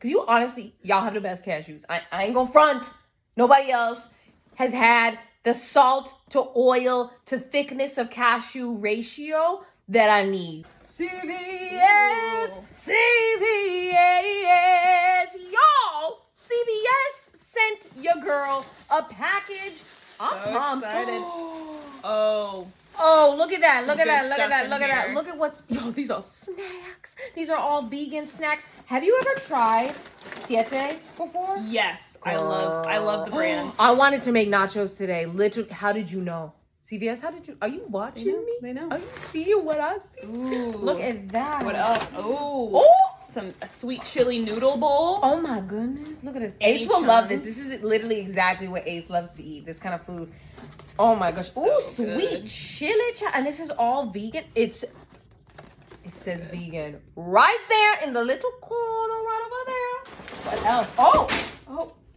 Because you honestly, y'all have the best cashews. I ain't gonna front. Nobody else has had the salt to oil to thickness of cashew ratio that I need. CVS, Ooh. CVS, y'all. CVS sent your girl a package. I'm excited. Oh, look at that. Look at good that. Look at stuff that. in Look at that. here. Look at what's... Yo, these are snacks. These are all vegan snacks. Have you ever tried Siete before? Yes, I love the brand. I wanted to make nachos today. Literally, how did you know? CVS, how did you... Are you watching me? They know. Are you seeing what I see? Ooh. Look at that. What else? Oh. Oh! A sweet chili noodle bowl. Oh my goodness. Look at this. Any Ace will love chunks? this. This is literally exactly what Ace loves to eat. This kind of food. Oh my gosh. So Ooh, sweet good. chili. And this is all vegan. It says vegan right there in the little corner right over there. What else? Oh,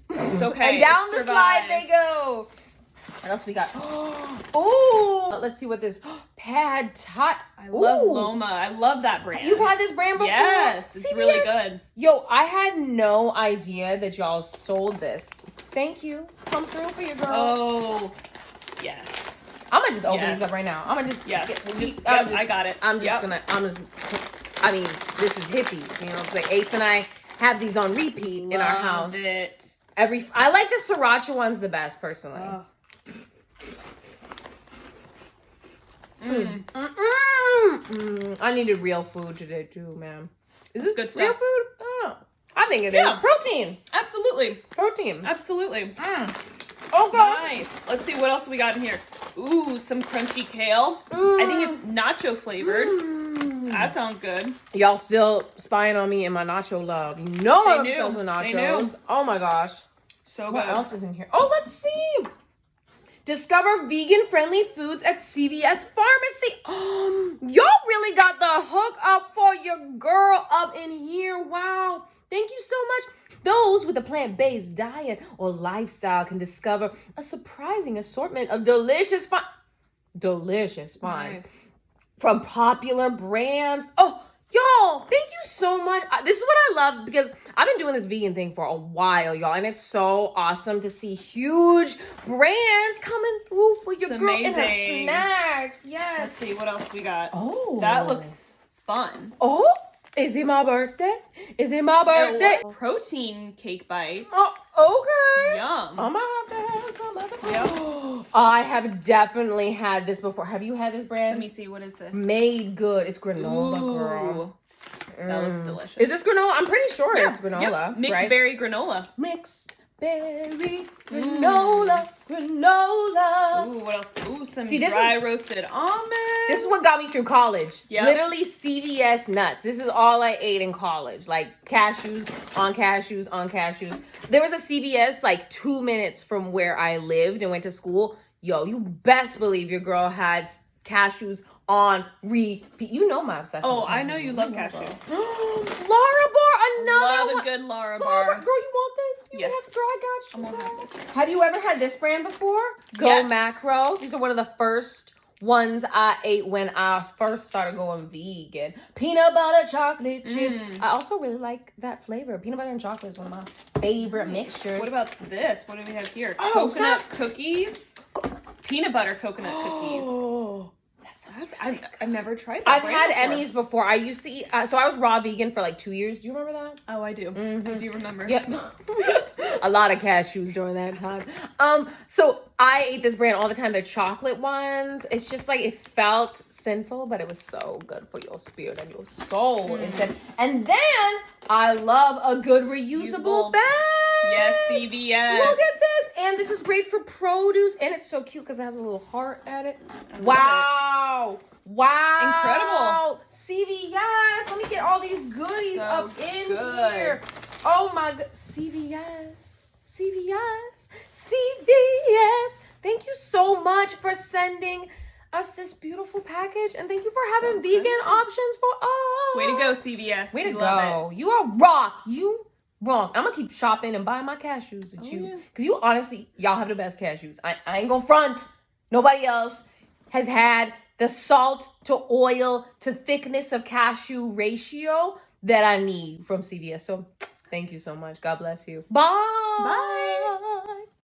It's okay. and down It the slide they survived. go. What else we got? Ooh, let's see what this pad thai. I love Ooh. Loma. I love that brand. You've had this brand before? Yes, it's really CVS? good. Yo, I had no idea that y'all sold this. Thank you. Come through for your girl. Oh, yes. I'm gonna just open Yes. these up right now. I'm gonna just... Yes. I got it. I mean, this is hippie. You know what I'm saying? Ace and I have these on repeat in our house. Love it. I like the Sriracha ones the best, personally. Oh. I needed real food today, too, man. Is this Good real stuff. food? Oh, I think it Yeah. is. Protein. Absolutely. Protein. Absolutely. Okay. Nice. Let's see what else we got in here. Ooh, some crunchy kale. I think it's nacho flavored. That sounds good. Y'all still spying on me and my nacho love. You know I'm They knew. obsessed with nachos. They knew. Oh my gosh. So What good. else is in here? Oh, let's see. Discover vegan-friendly foods at CVS Pharmacy. Y'all really got the hook up for your girl up in here. Wow. Thank you so much. Those with a plant-based diet or lifestyle can discover a surprising assortment of delicious finds Nice. from popular brands. Oh, y'all, thank you so much. This is what I love because I've been doing this vegan thing for a while, y'all, and it's so awesome to see huge brands coming through for your It's girl in the amazing. snacks. Let's Yes. see what else we got. Oh. That looks fun. Oh, is it my birthday? Is it my birthday? Protein cake bites. Oh, okay. Yum. I'm gonna have to have some of it. Yep. I have definitely had this before. Have you had this brand? Let me see. What is this? Made good. It's granola, girl. Ooh. That looks delicious. Is this granola? I'm pretty sure it's granola. Yep. Mixed right? berry granola. Mixed berry granola. Granola. Ooh, what else? Ooh, some See, this dry roasted almonds. This is what got me through college. Yep. Literally CVS nuts. This is all I ate in college. Like cashews on cashews on cashews. There was a CVS like 2 minutes from where I lived and went to school. Yo, you best believe your girl had cashews on repeat. You know my obsession. Oh, with I know cashews. you love cashews. Laura Bar, another Love one. a good Laura Laura, bar. girl, you want this? You Yes. have, girl, I got you. I'm gonna have this. Have you ever had this brand before? Go Yes. Macro. These are one of the first ones I ate when I first started going vegan. Peanut butter chocolate chip. I also really like that flavor. Peanut butter and chocolate is one of my favorite mixtures. What about this? What do we have here? Oh, Coconut snap. cookies. Peanut butter coconut cookies. Oh, that sounds I've never tried that. I've brand had before. Emmys before. I used to eat, so I was raw vegan for like 2 years. Do you remember that? Oh, I do. I do remember. Yep. A lot of cashews during that time. So I ate this brand all the time. They're chocolate ones. It's just like it felt sinful, but it was so good for your spirit and your soul. Instead. And then I love a good reusable Reusable. bag. Yes, CVS. Look at this. And this is great for produce. And it's so cute because it has a little heart at it. love Wow. Wow. Incredible. CVS. Let me get all these goodies So up in good. here. Oh my god. CVS. CVS. CVS. Thank you so much for sending us this beautiful package. And thank you for having vegan good. options for us. Way to go, CVS. Way We to love go. You are rock. You wrong. I'm gonna keep shopping and buying my cashews at you. yeah. Because you honestly, y'all have the best cashews. I ain't gonna front. Nobody else has had the salt to oil to thickness of cashew ratio that I need from CVS. So Thank you so much. God bless you. Bye. Bye.